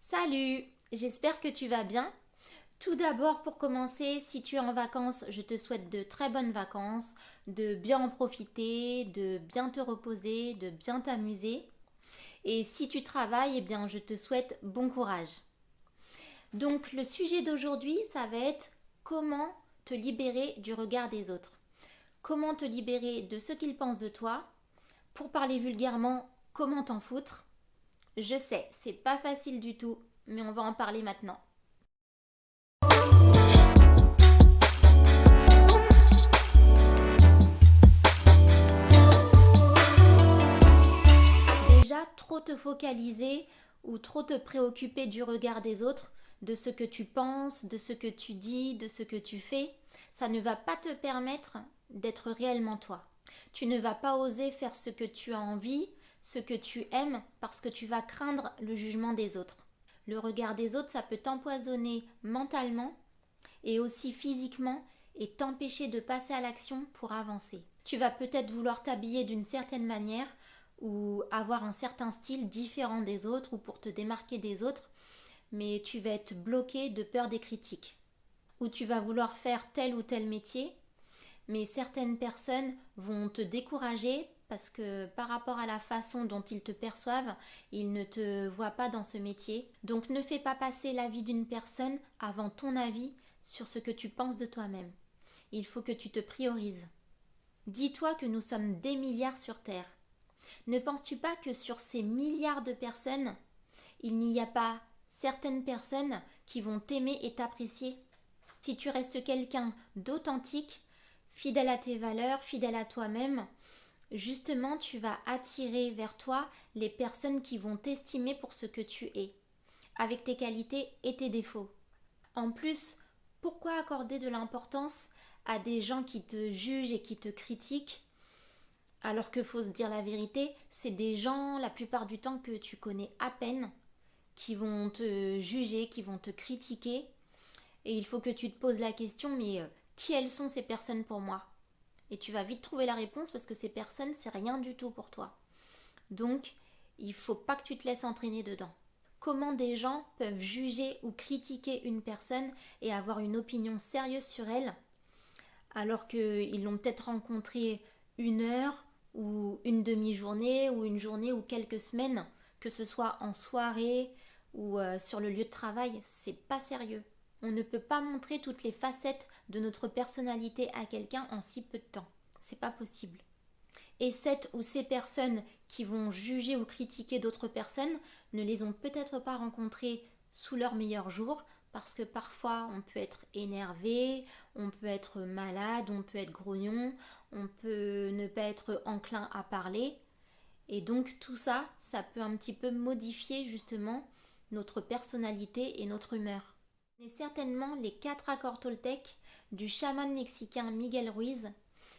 Salut, j'espère que tu vas bien. Tout d'abord, pour commencer, si tu es en vacances, je te souhaite de très bonnes vacances, de bien en profiter, de bien te reposer, de bien t'amuser. Et si tu travailles, eh bien, je te souhaite bon courage. Donc, le sujet d'aujourd'hui, ça va être comment te libérer du regard des autres. Comment te libérer de ce qu'ils pensent de toi. Pour parler vulgairement, comment t'en foutre. Je sais, c'est pas facile du tout, mais on va en parler maintenant. Déjà, trop te focaliser ou trop te préoccuper du regard des autres, de ce que tu penses, de ce que tu dis, de ce que tu fais, ça ne va pas te permettre d'être réellement toi. Tu ne vas pas oser faire ce que tu as envie, ce que tu aimes, parce que tu vas craindre le jugement des autres. Le regard des autres, ça peut t'empoisonner mentalement et aussi physiquement et t'empêcher de passer à l'action pour avancer. Tu vas peut-être vouloir t'habiller d'une certaine manière ou avoir un certain style différent des autres ou pour te démarquer des autres, mais tu vas être bloqué de peur des critiques. Ou tu vas vouloir faire tel ou tel métier, mais certaines personnes vont te décourager parce que par rapport à la façon dont ils te perçoivent, ils ne te voient pas dans ce métier. Donc ne fais pas passer l'avis d'une personne avant ton avis sur ce que tu penses de toi-même. Il faut que tu te priorises. Dis-toi que nous sommes des milliards sur Terre. Ne penses-tu pas que sur ces milliards de personnes, il n'y a pas certaines personnes qui vont t'aimer et t'apprécier? Si tu restes quelqu'un d'authentique, fidèle à tes valeurs, fidèle à toi-même, justement, tu vas attirer vers toi les personnes qui vont t'estimer pour ce que tu es, avec tes qualités et tes défauts. En plus, pourquoi accorder de l'importance à des gens qui te jugent et qui te critiquent alors que faut se dire la vérité, c'est des gens la plupart du temps que tu connais à peine qui vont te juger, qui vont te critiquer et il faut que tu te poses la question mais qui elles sont ces personnes pour moi? Et tu vas vite trouver la réponse parce que ces personnes c'est rien du tout pour toi. Donc, il faut pas que tu te laisses entraîner dedans. Comment des gens peuvent juger ou critiquer une personne et avoir une opinion sérieuse sur elle alors qu'ils l'ont peut-être rencontrée une heure ou une demi-journée ou une journée ou quelques semaines, que ce soit en soirée ou sur le lieu de travail, c'est pas sérieux. On ne peut pas montrer toutes les facettes de notre personnalité à quelqu'un en si peu de temps. C'est pas possible. Et cette ou ces personnes qui vont juger ou critiquer d'autres personnes ne les ont peut-être pas rencontrées sous leur meilleur jour parce que parfois on peut être énervé, on peut être malade, on peut être grognon, on peut ne pas être enclin à parler. Et donc tout ça, ça peut un petit peu modifier justement notre personnalité et notre humeur. Et certainement les 4 accords Toltec du chaman mexicain Miguel Ruiz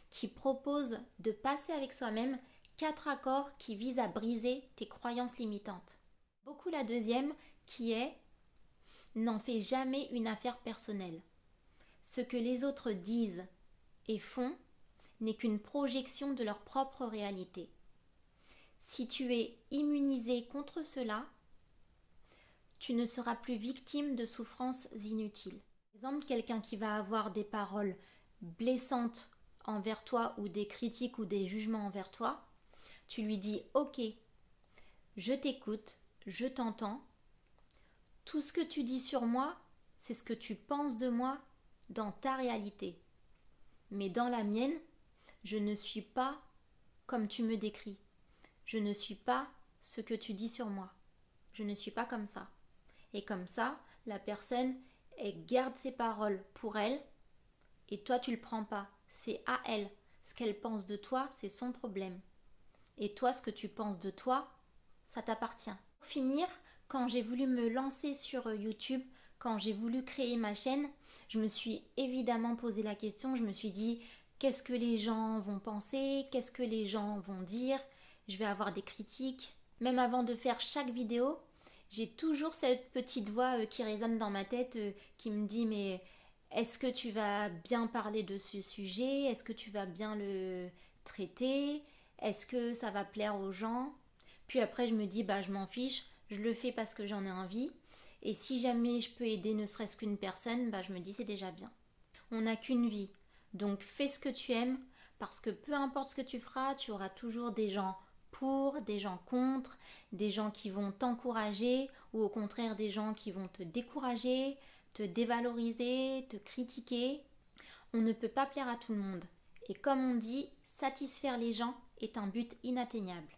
qui propose de passer avec soi-même 4 accords qui visent à briser tes croyances limitantes. Beaucoup la deuxième qui est n'en fais jamais une affaire personnelle. Ce que les autres disent et font n'est qu'une projection de leur propre réalité. Si tu es immunisé contre cela, tu ne seras plus victime de souffrances inutiles. Par exemple, quelqu'un qui va avoir des paroles blessantes envers toi ou des critiques ou des jugements envers toi, tu lui dis ok, je t'écoute, je t'entends, tout ce que tu dis sur moi, c'est ce que tu penses de moi dans ta réalité. Mais dans la mienne, je ne suis pas comme tu me décris. Je ne suis pas ce que tu dis sur moi. Je ne suis pas comme ça. Et comme ça, la personne, elle garde ses paroles pour elle et toi tu le prends pas. C'est à elle. Ce qu'elle pense de toi, c'est son problème. Et toi, ce que tu penses de toi, ça t'appartient. Pour finir, quand j'ai voulu me lancer sur YouTube, quand j'ai voulu créer ma chaîne, je me suis évidemment posé la question, je me suis dit qu'est-ce que les gens vont penser, qu'est-ce que les gens vont dire, je vais avoir des critiques. Même avant de faire chaque vidéo, j'ai toujours cette petite voix qui résonne dans ma tête, qui me dit mais est-ce que tu vas bien parler de ce sujet? Est-ce que tu vas bien le traiter? Est-ce que ça va plaire aux gens? Puis après je me dis bah je m'en fiche, je le fais parce que j'en ai envie. Et si jamais je peux aider ne serait-ce qu'une personne, je me dis c'est déjà bien. On n'a qu'une vie, donc fais ce que tu aimes, parce que peu importe ce que tu feras, tu auras toujours des gens pour, des gens contre, des gens qui vont t'encourager ou au contraire des gens qui vont te décourager, te dévaloriser, te critiquer. On ne peut pas plaire à tout le monde. Et comme on dit, satisfaire les gens est un but inatteignable.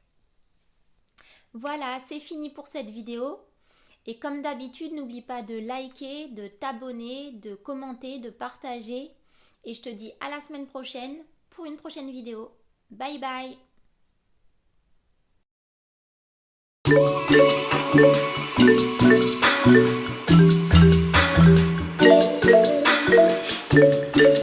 Voilà, c'est fini pour cette vidéo. Et comme d'habitude, n'oublie pas de liker, de t'abonner, de commenter, de partager. Et je te dis à la semaine prochaine pour une prochaine vidéo. Bye bye!